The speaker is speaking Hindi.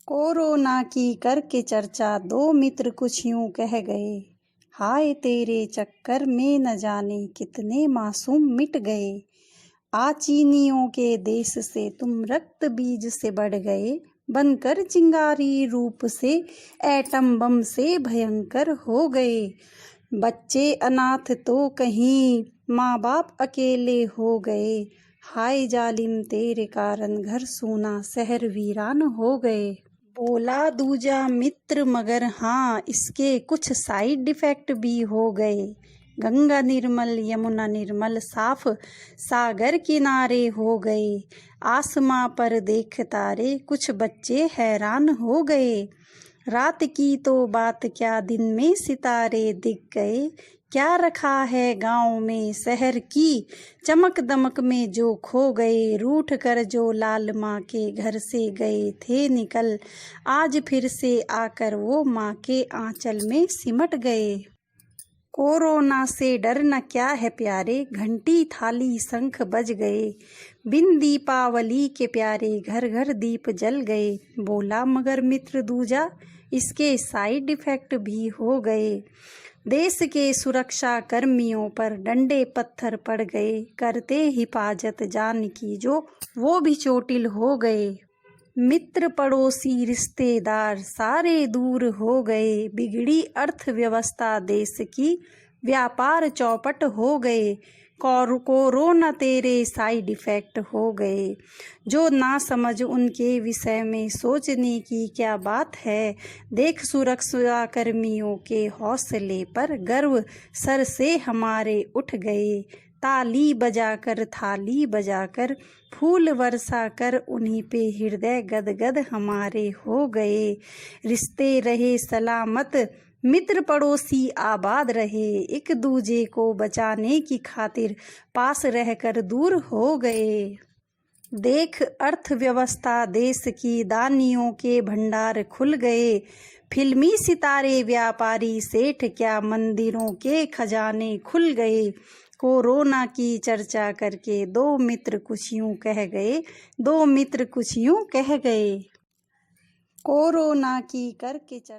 कोरोना की करके चर्चा दो मित्र कुछ यूं कह गए, हाय तेरे चक्कर में न जाने कितने मासूम मिट गए। चीनियों के देश से तुम रक्त बीज से बढ़ गए, बनकर चिंगारी रूप से एटम बम से भयंकर हो गए। बच्चे अनाथ तो कहीं माँ बाप अकेले हो गए, हाय जालिम तेरे कारण घर सूना शहर वीरान हो गए। बोला दूजा मित्र मगर हाँ इसके कुछ साइड इफेक्ट भी हो गए। गंगा निर्मल यमुना निर्मल साफ सागर किनारे हो गए। आसमां पर देख तारे कुछ बच्चे हैरान हो गए। रात की तो बात क्या दिन में सितारे दिख गए। क्या रखा है गांव में शहर की चमक दमक में जो खो गए। रूठ कर जो लाल माँ के घर से गए थे निकल, आज फिर से आकर वो माँ के आंचल में सिमट गए। कोरोना से डरना क्या है प्यारे, घंटी थाली शंख बज गए। बिन दीपावली के प्यारे घर घर दीप जल गए। बोला मगर मित्र दूजा इसके साइड इफेक्ट भी हो गए। देश के सुरक्षा कर्मियों पर डंडे पत्थर पड़ गए। करते हिफाजत जान की जो वो भी चोटिल हो गए। मित्र पड़ोसी रिश्तेदार सारे दूर हो गए। बिगड़ी अर्थव्यवस्था देश की व्यापार चौपट हो गए। कोरोना तेरे साइड इफेक्ट हो गए। जो ना समझ उनके विषय में सोचने की क्या बात है। देख सुरक्षा कर्मियों के हौसले पर गर्व सर से हमारे उठ गए। ताली बजाकर थाली बजाकर फूल वर्षा कर उन्हीं पे हृदय गदगद हमारे हो गए। रिश्ते रहे सलामत मित्र पड़ोसी आबाद रहे। एक दूजे को बचाने की खातिर पास रहकर दूर हो गए। देख अर्थव्यवस्था देश की दानियों के भंडार खुल गए। फिल्मी सितारे व्यापारी सेठ क्या मंदिरों के खजाने खुल गए। कोरोना की चर्चा करके दो मित्र कुछ यूं कह गए। दो मित्र कुछ यूं कह गए। कोरोना की करके चर्चा